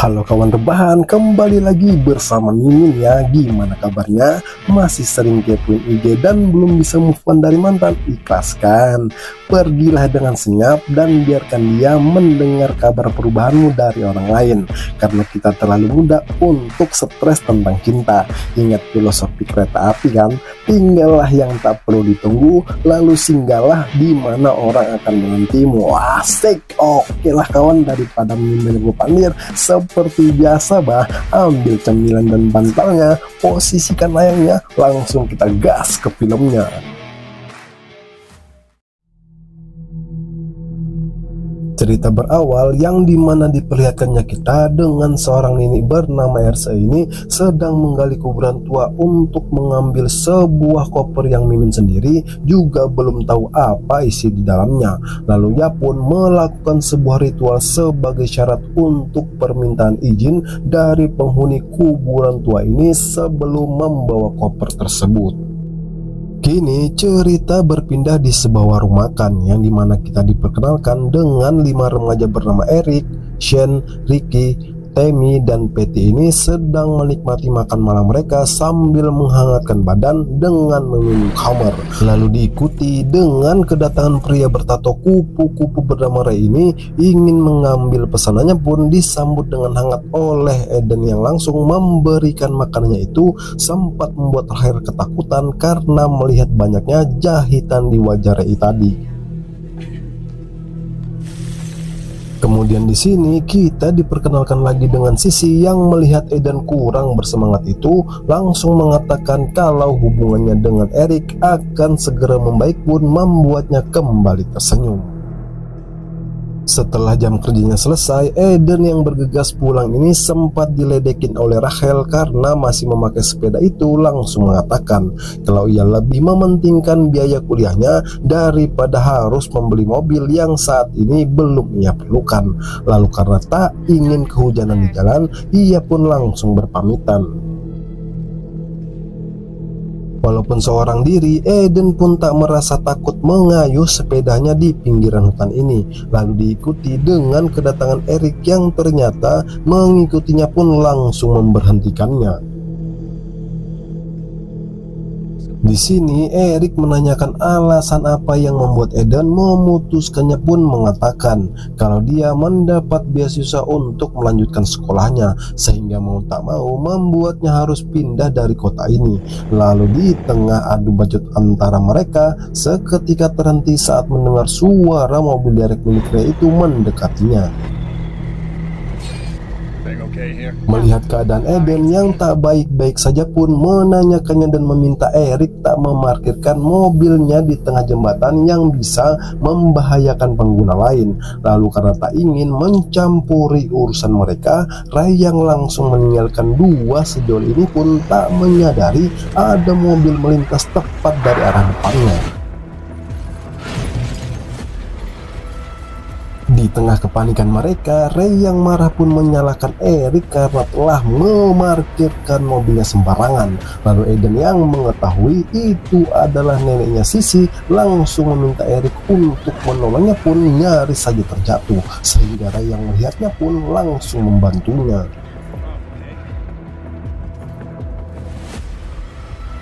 Halo kawan rebahan, kembali lagi bersama Mimin ya. Gimana kabarnya? Masih sering kepoin IG dan belum bisa move on dari mantan? Ikhlaskan, pergilah dengan senyap dan biarkan dia mendengar kabar perubahanmu dari orang lain. Karena kita terlalu muda untuk stres tentang cinta. Ingat filosofi kereta api kan? Tinggallah yang tak perlu ditunggu, lalu singgahlah di mana orang akan menantimu. Asik. Oke lah kawan, daripada Mimin gue pandir, seperti biasa ambil cemilan dan bantalnya, posisikan layangnya, langsung kita gas ke filmnya. Cerita berawal yang dimana diperlihatkannya kita dengan seorang nenek bernama Ersa ini sedang menggali kuburan tua untuk mengambil sebuah koper yang Mimin sendiri juga belum tahu apa isi di dalamnya. Lalu ia pun melakukan sebuah ritual sebagai syarat untuk permintaan izin dari penghuni kuburan tua ini sebelum membawa koper tersebut. Kini cerita berpindah di sebuah warung makan yang dimana kita diperkenalkan dengan 5 remaja bernama Erik, Shen, Ricky, Temi, dan Patty ini sedang menikmati makan malam mereka sambil menghangatkan badan dengan meminum khamar. Lalu diikuti dengan kedatangan pria bertato kupu-kupu bernama Ray ini ingin mengambil pesanannya pun disambut dengan hangat oleh Eden yang langsung memberikan makanannya itu sempat membuat Rahel ketakutan karena melihat banyaknya jahitan di wajah Ray tadi. Kemudian di sini kita diperkenalkan lagi dengan Sisi yang melihat Eden kurang bersemangat itu langsung mengatakan kalau hubungannya dengan Erik akan segera membaik pun membuatnya kembali tersenyum. Setelah jam kerjanya selesai, Eden yang bergegas pulang ini sempat diledekin oleh Rahel karena masih memakai sepeda itu langsung mengatakan kalau ia lebih mementingkan biaya kuliahnya daripada harus membeli mobil yang saat ini belum ia perlukan. Lalu karena tak ingin kehujanan di jalan, ia pun langsung berpamitan. Walaupun seorang diri, Eden pun tak merasa takut mengayuh sepedanya di pinggiran hutan ini. Lalu diikuti dengan kedatangan Erik yang ternyata mengikutinya pun langsung memberhentikannya. Di sini Erik menanyakan alasan apa yang membuat Eden memutuskannya pun mengatakan kalau dia mendapat beasiswa untuk melanjutkan sekolahnya sehingga mau tak mau membuatnya harus pindah dari kota ini. Lalu di tengah adu bacot antara mereka, seketika terhenti saat mendengar suara mobil derek milik Ray itu mendekatinya. Melihat keadaan Eden yang tak baik-baik saja pun menanyakannya dan meminta Erik tak memarkirkan mobilnya di tengah jembatan yang bisa membahayakan pengguna lain. Lalu karena tak ingin mencampuri urusan mereka, Ray yang langsung meninggalkan dua sejol ini pun tak menyadari ada mobil melintas tepat dari arah depannya. Di tengah kepanikan mereka, Ray yang marah pun menyalahkan Erik karena telah memarkirkan mobilnya sembarangan. Lalu Eden yang mengetahui itu adalah neneknya Sisi langsung meminta Erik untuk menolongnya pun nyaris saja terjatuh, sehingga Ray yang melihatnya pun langsung membantunya.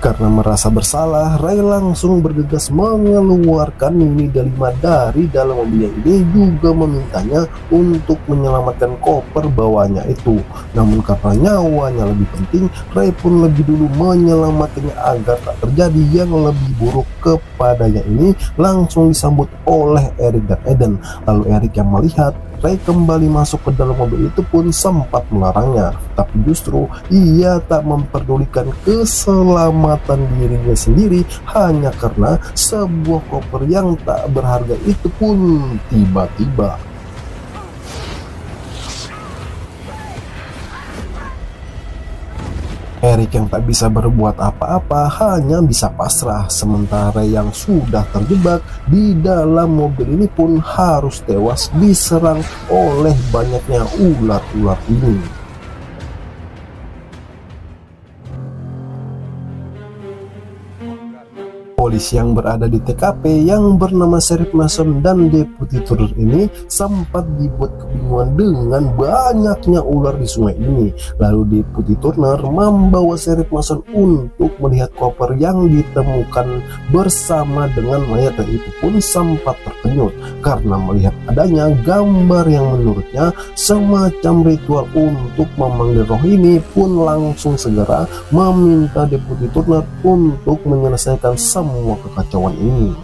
Karena merasa bersalah, Ray langsung bergegas mengeluarkan Nini Delima dari dalam mobilnya ini juga memintanya untuk menyelamatkan koper bawahnya itu. Namun karena nyawanya lebih penting, Ray pun lebih dulu menyelamatkannya agar tak terjadi yang lebih buruk kepadanya ini langsung disambut oleh Erik dan Eden. Lalu Erik yang melihat Ray kembali masuk ke dalam mobil itu pun sempat melarangnya, tapi justru ia tak memperdulikan keselamatan dirinya sendiri hanya karena sebuah koper yang tak berharga itu pun tiba-tiba. Erik yang tak bisa berbuat apa-apa hanya bisa pasrah, sementara yang sudah terjebak di dalam mobil ini pun harus tewas diserang oleh banyaknya ular-ular ini. Polisi yang berada di TKP yang bernama Sheriff Mason dan Deputi Turner ini sempat dibuat kebingungan dengan banyaknya ular di sungai ini. Lalu Deputi Turner membawa Sheriff Mason untuk melihat koper yang ditemukan bersama dengan mayat, dan itu pun sempat terkejut karena melihat adanya gambar yang menurutnya semacam ritual untuk memanggil roh ini, pun langsung segera meminta Deputi Turner untuk menyelesaikan semua kekacauan ini.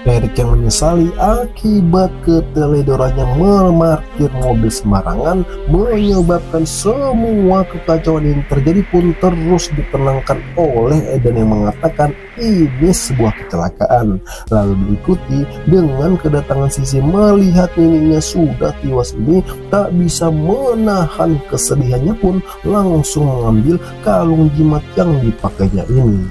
Eric yang menyesali akibat keteledorannya memarkir mobil sembarangan menyebabkan semua kekacauan yang terjadi pun terus ditenangkan oleh Eden yang mengatakan ini sebuah kecelakaan. Lalu diikuti dengan kedatangan Sisi melihat neneknya sudah tewas ini, tak bisa menahan kesedihannya pun langsung mengambil kalung jimat yang dipakainya ini.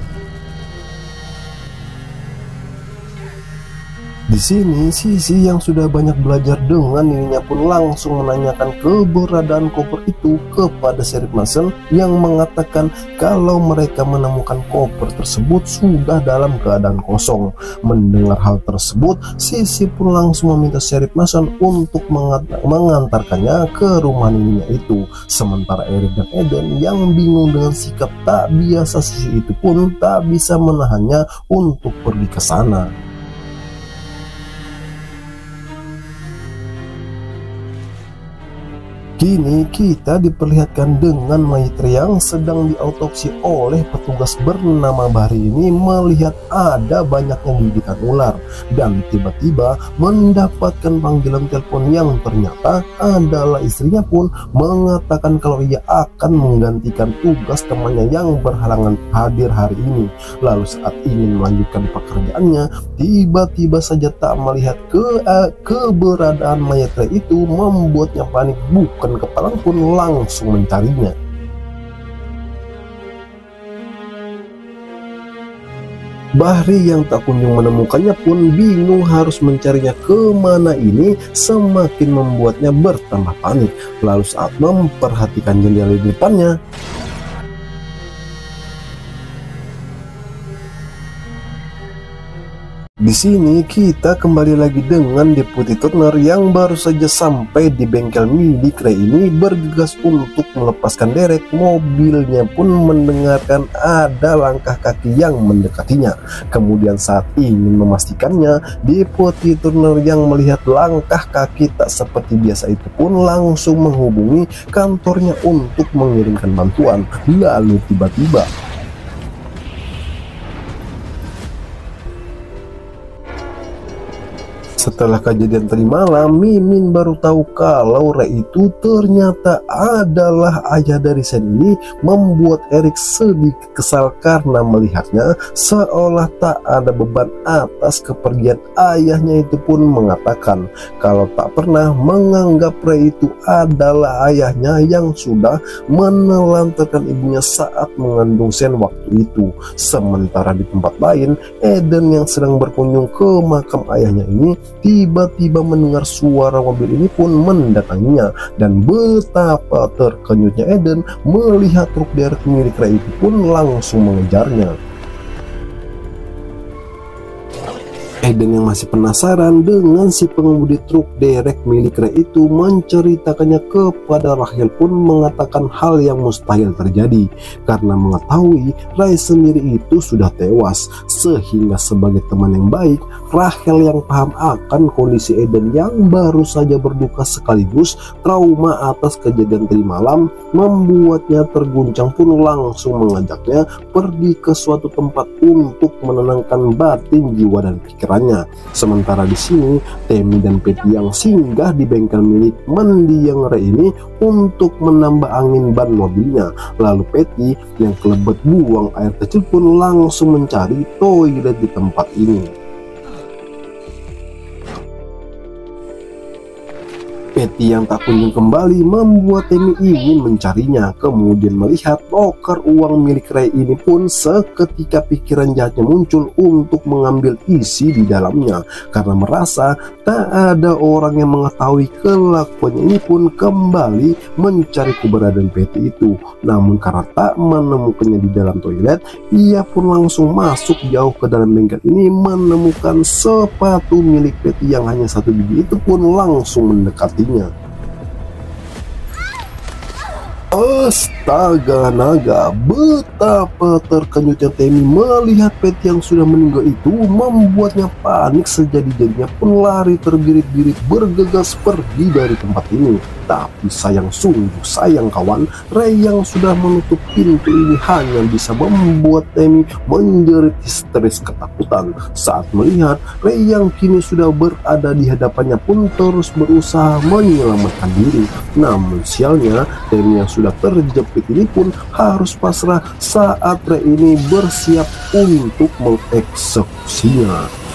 Di sini Sisi yang sudah banyak belajar dengan dirinya pun langsung menanyakan keberadaan koper itu kepada Sheriff Mason yang mengatakan kalau mereka menemukan koper tersebut sudah dalam keadaan kosong. Mendengar hal tersebut, Sisi pun langsung meminta Sheriff Mason untuk mengantarkannya ke rumah nininya itu. Sementara Eric dan Eden yang bingung dengan sikap tak biasa Sisi itu pun tak bisa menahannya untuk pergi ke sana. Kini kita diperlihatkan dengan mayat yang sedang diautopsi oleh petugas bernama Bahri ini melihat ada banyaknya gigitan ular, dan tiba-tiba mendapatkan panggilan telepon yang ternyata adalah istrinya pun mengatakan kalau ia akan menggantikan tugas temannya yang berhalangan hadir hari ini. Lalu saat ingin melanjutkan pekerjaannya, tiba-tiba saja tak melihat keberadaan mayat itu membuatnya panik, bukan kepalang pun langsung mencarinya. Bahri yang tak kunjung menemukannya pun bingung harus mencarinya kemana ini, semakin membuatnya bertambah panik. Lalu saat memperhatikan jendela di depannya, di sini kita kembali lagi dengan Deputi Turner yang baru saja sampai di bengkel milik Ray ini bergegas untuk melepaskan derek. Mobilnya pun mendengarkan ada langkah kaki yang mendekatinya. Kemudian saat ingin memastikannya, Deputi Turner yang melihat langkah kaki tak seperti biasa itu pun langsung menghubungi kantornya untuk mengirimkan bantuan. Lalu tiba-tiba setelah kejadian tadi malam, Mimin baru tahu kalau Ray itu ternyata adalah ayah dari Sen ini, membuat Eric sedikit kesal karena melihatnya seolah tak ada beban atas kepergian ayahnya. Itu pun mengatakan kalau tak pernah menganggap Ray itu adalah ayahnya yang sudah menelantarkan ibunya saat mengandung Sen waktu itu. Sementara di tempat lain, Eden yang sedang berkunjung ke makam ayahnya ini tiba-tiba mendengar suara mobil ini pun mendatanginya, dan betapa terkejutnya Eden melihat truk derek milik Ray itu pun langsung mengejarnya. Eden yang masih penasaran dengan si pengemudi truk derek milik Ray itu menceritakannya kepada Rachel, pun mengatakan hal yang mustahil terjadi karena mengetahui Ray sendiri itu sudah tewas. Sehingga sebagai teman yang baik, Rachel yang paham akan kondisi Eden yang baru saja berduka sekaligus trauma atas kejadian tadi malam membuatnya terguncang, pun langsung mengajaknya pergi ke suatu tempat untuk menenangkan batin, jiwa dan pikiran. Sementara di sini Temi dan Patty yang singgah di bengkel milik mendiang Ray ini untuk menambah angin ban mobilnya. Lalu Patty yang kelebet buang air kecil pun langsung mencari toilet di tempat ini. Patty yang tak kunjung kembali membuat Tammy ingin mencarinya. Kemudian melihat loker uang milik Ray ini pun seketika pikiran jahatnya muncul untuk mengambil isi di dalamnya. Karena merasa tak ada orang yang mengetahui kelakuannya, ini pun kembali mencari keberadaan Patty itu. Namun karena tak menemukannya di dalam toilet, ia pun langsung masuk jauh ke dalam bengkel ini, menemukan sepatu milik Patty yang hanya satu biji itu pun langsung mendekatinya. Astaga naga, betapa terkejutnya Tammy melihat Patty yang sudah meninggal itu, membuatnya panik. Sejadi-jadinya pun lari terbirit-birit bergegas pergi dari tempat ini. Tapi sayang, sungguh sayang kawan, Ray yang sudah menutup pintu ini hanya bisa membuat Tammy menjerit histeris ketakutan saat melihat Ray yang kini sudah berada di hadapannya pun terus berusaha menyelamatkan diri. Namun sialnya, Tammy yang sudah terjepit ini pun harus pasrah saat Ray ini bersiap untuk mengeksekusinya.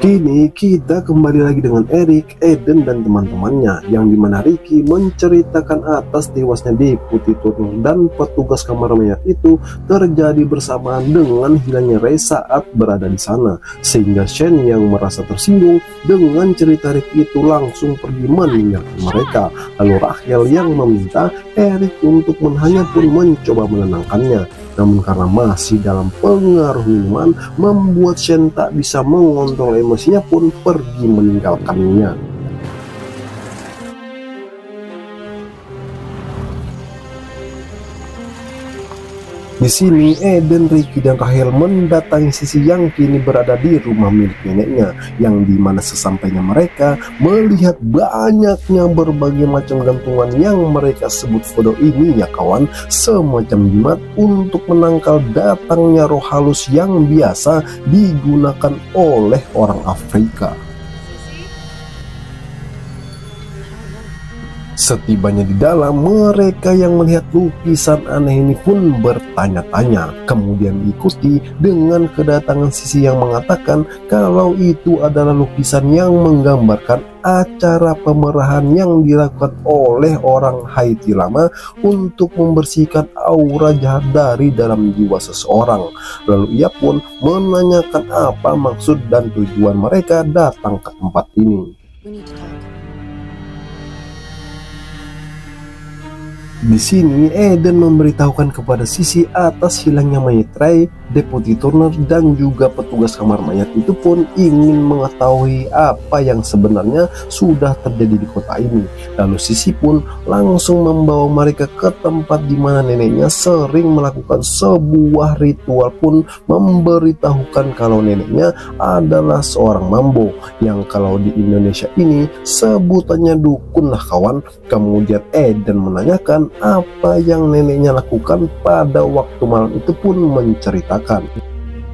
Kini kita kembali lagi dengan Eric, Eden, dan teman-temannya, yang dimana Ricky menceritakan atas tewasnya Deputy Turner dan petugas kamar mayat itu terjadi bersamaan dengan hilangnya Ray saat berada di sana, sehingga Shane yang merasa tersinggung dengan cerita Ricky itu langsung pergi meninggalkan mereka. Lalu Rachel yang meminta Eric untuk hanya pun mencoba menenangkannya. Namun karena masih dalam pengaruh minuman, membuat Shane tak bisa mengontrol emosinya pun pergi meninggalkannya. Di sini Eden, Ricky, dan Rachel mendatangi Sissy yang kini berada di rumah milik neneknya, yang dimana sesampainya mereka melihat banyaknya berbagai macam gantungan yang mereka sebut foto ini ya kawan, semacam jimat untuk menangkal datangnya roh halus yang biasa digunakan oleh orang Afrika. Setibanya di dalam, mereka yang melihat lukisan aneh ini pun bertanya-tanya, kemudian diikuti dengan kedatangan Sissy yang mengatakan kalau itu adalah lukisan yang menggambarkan acara pemerahan yang dilakukan oleh orang Haiti lama untuk membersihkan aura jahat dari dalam jiwa seseorang. Lalu ia pun menanyakan apa maksud dan tujuan mereka datang ke tempat ini. Di sini Eden memberitahukan kepada Sissy atas hilangnya mayat Ray, Deputy Turner, dan juga petugas kamar mayat itu pun ingin mengetahui apa yang sebenarnya sudah terjadi di kota ini. Lalu Sissy pun langsung membawa mereka ke tempat di mana neneknya sering melakukan sebuah ritual, pun memberitahukan kalau neneknya adalah seorang mambo yang kalau di Indonesia ini sebutannya dukun lah kawan. Kemudian Eden menanyakan apa yang neneknya lakukan pada waktu malam itu, pun menceritakan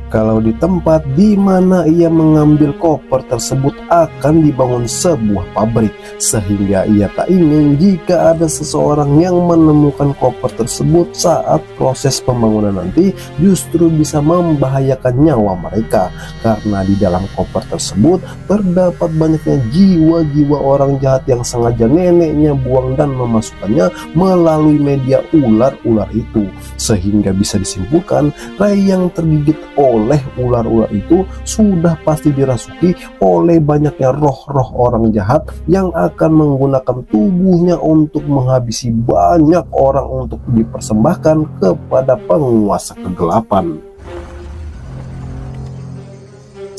kalau di tempat di mana ia mengambil koper tersebut akan dibangun sebuah pabrik, sehingga ia tak ingin jika ada seseorang yang menemukan koper tersebut saat proses pembangunan nanti justru bisa membahayakan nyawa mereka, karena di dalam koper tersebut terdapat banyaknya jiwa-jiwa orang jahat yang sengaja neneknya buang dan memasukkannya melalui media ular-ular itu, sehingga bisa disimpulkan Ray yang tergigit oleh ular-ular itu sudah pasti dirasuki oleh banyaknya roh-roh orang jahat yang akan menggunakan tubuhnya untuk menghabisi banyak orang untuk dipersembahkan kepada penguasa kegelapan.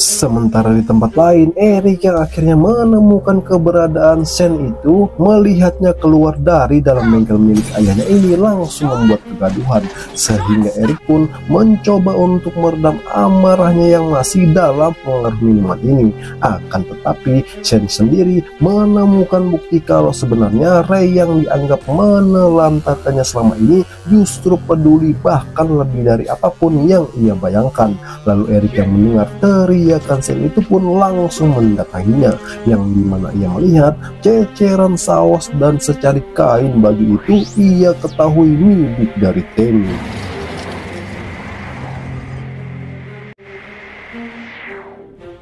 Sementara di tempat lain, Eric yang akhirnya menemukan keberadaan Shane itu melihatnya keluar dari dalam bengkel milik ayahnya ini langsung membuat kegaduhan, sehingga Eric pun mencoba untuk meredam amarahnya yang masih dalam pengaruh minuman ini. Akan tetapi Shane sendiri menemukan bukti kalau sebenarnya Ray yang dianggap menelantarkannya selama ini justru peduli bahkan lebih dari apapun yang ia bayangkan. Lalu Eric yang mendengar teriakan Shane itu pun langsung mendatanginya, yang dimana ia melihat ceceran saus dan secari kain baju itu ia ketahui milik dari Tammy.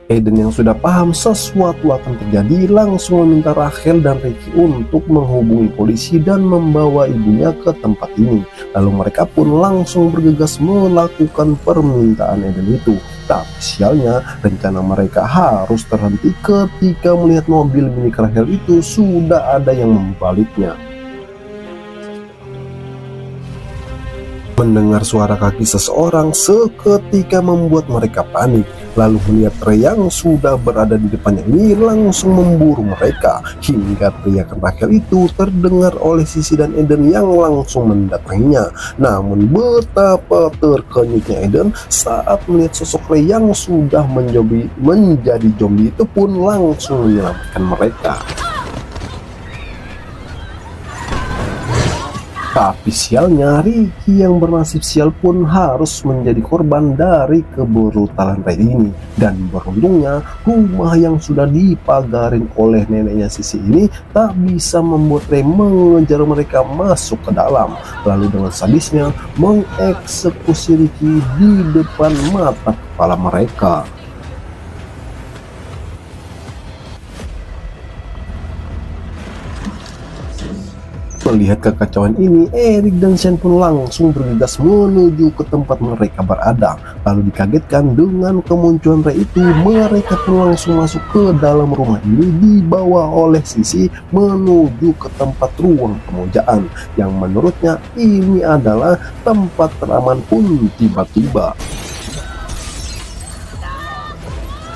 Eden yang sudah paham sesuatu akan terjadi langsung meminta Rachel dan Ricky untuk menghubungi polisi dan membawa ibunya ke tempat ini. Lalu mereka pun langsung bergegas melakukan permintaan Eden itu. Tapi sialnya rencana mereka harus terhenti ketika melihat mobil milik Rachel itu sudah ada yang membaliknya. Mendengar suara kaki seseorang seketika membuat mereka panik. Lalu melihat Ray yang sudah berada di depannya ini langsung memburu mereka. Hingga teriakan Rachel itu terdengar oleh Sissy dan Eden yang langsung mendatanginya. Namun betapa terkenyutnya Eden saat melihat sosok Ray yang sudah menjadi zombie itu pun langsung menyelamatkan mereka. Tapi sialnya Ricky yang bernasib sial pun harus menjadi korban dari kebrutalan Ray ini. Dan beruntungnya rumah yang sudah dipagarin oleh neneknya Sissy ini tak bisa membuat Ray mengejar mereka masuk ke dalam. Lalu dengan sadisnya mengeksekusi Ricky di depan mata kepala mereka. Melihat kekacauan ini, Eric dan Shane pun langsung bergegas menuju ke tempat mereka berada. Lalu dikagetkan dengan kemunculan Ray itu, mereka pun langsung masuk ke dalam rumah ini dibawa oleh Sissy menuju ke tempat ruang pemujaan yang menurutnya ini adalah tempat teraman pun tiba-tiba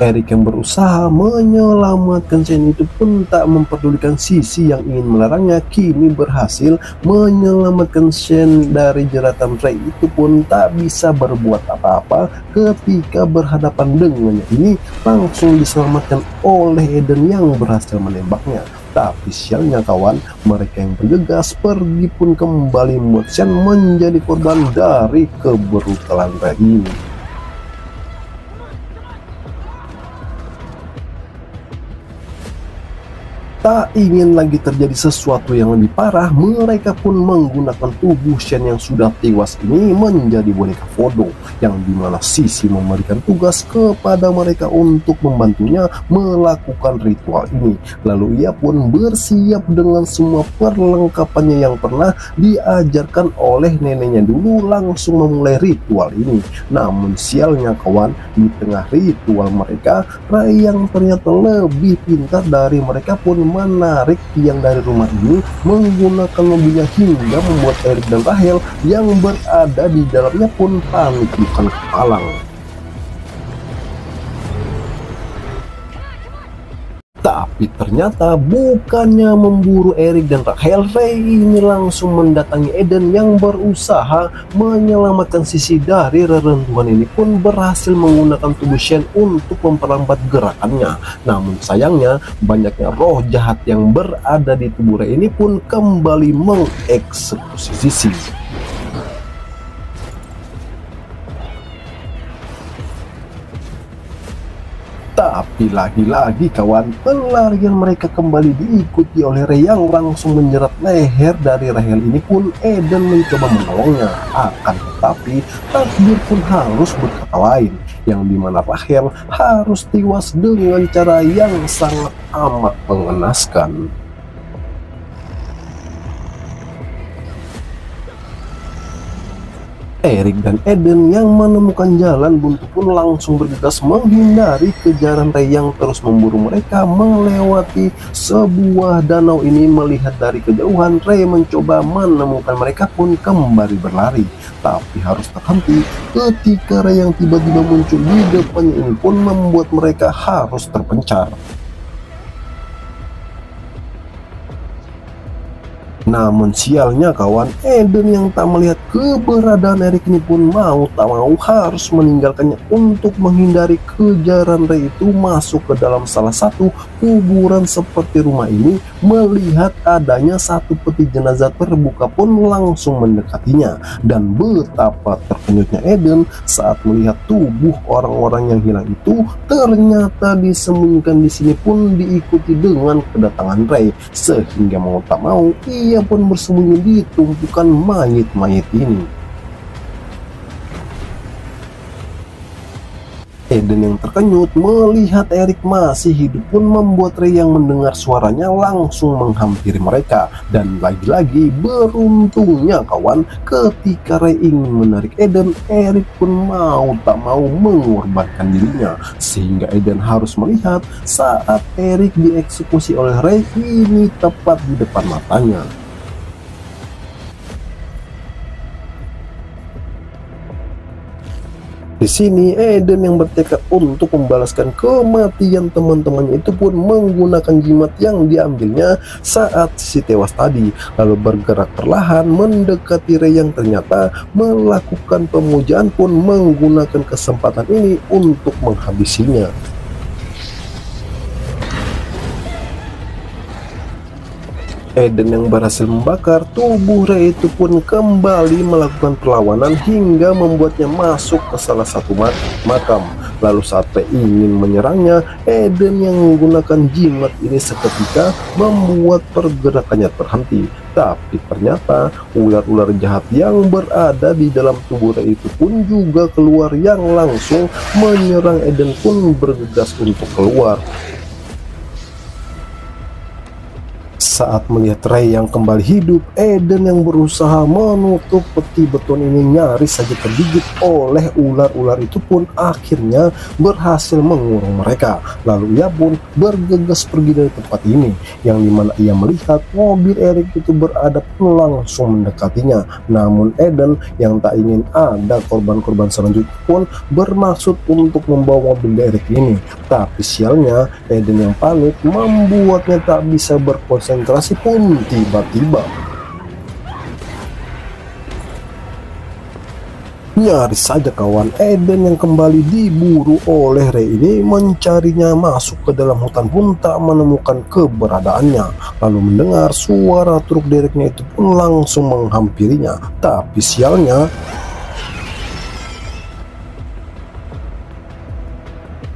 Eric yang berusaha menyelamatkan Shane itu pun tak memperdulikan Sissy yang ingin melarangnya. Kini berhasil menyelamatkan Shane dari jeratan Ray itu pun tak bisa berbuat apa-apa ketika berhadapan dengannya ini langsung diselamatkan oleh Eden yang berhasil menembaknya. Tapi sialnya kawan, mereka yang bergegas pergi pun kembali membuat Shane menjadi korban dari kebrutalan Ray ini. Tak ingin lagi terjadi sesuatu yang lebih parah, mereka pun menggunakan tubuh Shane yang sudah tewas ini menjadi boneka voodoo, yang dimana Sissy memberikan tugas kepada mereka untuk membantunya melakukan ritual ini. Lalu ia pun bersiap dengan semua perlengkapannya yang pernah diajarkan oleh neneknya dulu langsung memulai ritual ini. Namun sialnya kawan, di tengah ritual mereka, Ray yang ternyata lebih pintar dari mereka pun menarik tiang dari rumah ini menggunakan mobilnya hingga membuat Eric dan Rachel yang berada di dalamnya pun panik bukan kepalang. Tapi ternyata bukannya memburu Eric dan Rachel, Ray ini langsung mendatangi Eden yang berusaha menyelamatkan Sissy dari reruntuhan ini pun berhasil menggunakan tubuh Shane untuk memperlambat gerakannya. Namun sayangnya banyaknya roh jahat yang berada di tubuh Ray ini pun kembali mengeksekusi Sissy. Tapi lagi-lagi kawan, pelarian mereka kembali diikuti oleh Ray yang langsung menjerat leher dari Rachel ini pun Eden mencoba menolongnya. Akan tetapi takdir pun harus berkata lain, yang dimana Rachel harus tewas dengan cara yang sangat amat mengenaskan. Eric dan Eden yang menemukan jalan buntu pun langsung bergegas menghindari kejaran Ray yang terus memburu mereka melewati sebuah danau ini. Melihat dari kejauhan, Ray mencoba menemukan mereka pun kembali berlari, tapi harus terhenti ketika Ray yang tiba-tiba muncul di depannya ini pun membuat mereka harus terpencar. Namun sialnya kawan, Eden yang tak melihat keberadaan Eric ini pun mau tak mau harus meninggalkannya untuk menghindari kejaran Ray itu masuk ke dalam salah satu kuburan seperti rumah ini. Melihat adanya satu peti jenazah terbuka pun langsung mendekatinya, dan betapa terkenyutnya Eden saat melihat tubuh orang-orang yang hilang itu ternyata disembunyikan di sini pun diikuti dengan kedatangan Ray, sehingga mau tak mau ia pun bersembunyi di tumpukan mayat-mayat ini. Eden yang terkenyut melihat Erik masih hidup pun membuat Ray yang mendengar suaranya langsung menghampiri mereka. Dan lagi-lagi beruntungnya kawan, ketika Ray ingin menarik Eden, Erik pun mau tak mau mengorbankan dirinya. Sehingga Eden harus melihat saat Erik dieksekusi oleh Ray ini tepat di depan matanya. Di sini Eden yang bertekad untuk membalaskan kematian teman-temannya itu pun menggunakan jimat yang diambilnya saat si tewas tadi, lalu bergerak perlahan mendekati Ray yang ternyata melakukan pemujaan pun menggunakan kesempatan ini untuk menghabisinya. Eden yang berhasil membakar tubuh Ray itu pun kembali melakukan perlawanan hingga membuatnya masuk ke salah satu makam. Lalu saat Ray ingin menyerangnya, Eden yang menggunakan jimat ini seketika membuat pergerakannya terhenti. Tapi ternyata ular-ular jahat yang berada di dalam tubuh Ray itu pun juga keluar yang langsung menyerang Eden pun bergegas untuk keluar. Saat melihat Ray yang kembali hidup, Eden yang berusaha menutup peti beton ini nyaris saja tergigit oleh ular-ular itu pun akhirnya berhasil mengurung mereka. Lalu ia pun bergegas pergi dari tempat ini, yang dimana ia melihat mobil Erik itu berada pun langsung mendekatinya. Namun Eden yang tak ingin ada korban-korban selanjutnya pun bermaksud untuk membawa mobil Erik ini. Tapi sialnya Eden yang panik membuatnya tak bisa berkonsentrasi pun tiba-tiba nyaris saja kawan, Eden yang kembali diburu oleh Ray ini mencarinya masuk ke dalam hutan pun tak menemukan keberadaannya. Lalu mendengar suara truk dereknya itu pun langsung menghampirinya. Tapi sialnya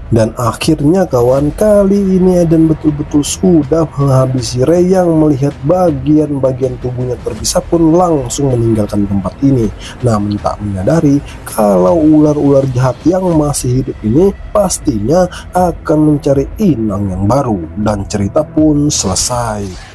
dan akhirnya kawan, kali ini Eden betul-betul sudah menghabisi Ray yang melihat bagian-bagian tubuhnya terpisah pun langsung meninggalkan tempat ini. Namun tak menyadari kalau ular-ular jahat yang masih hidup ini pastinya akan mencari inang yang baru, dan cerita pun selesai.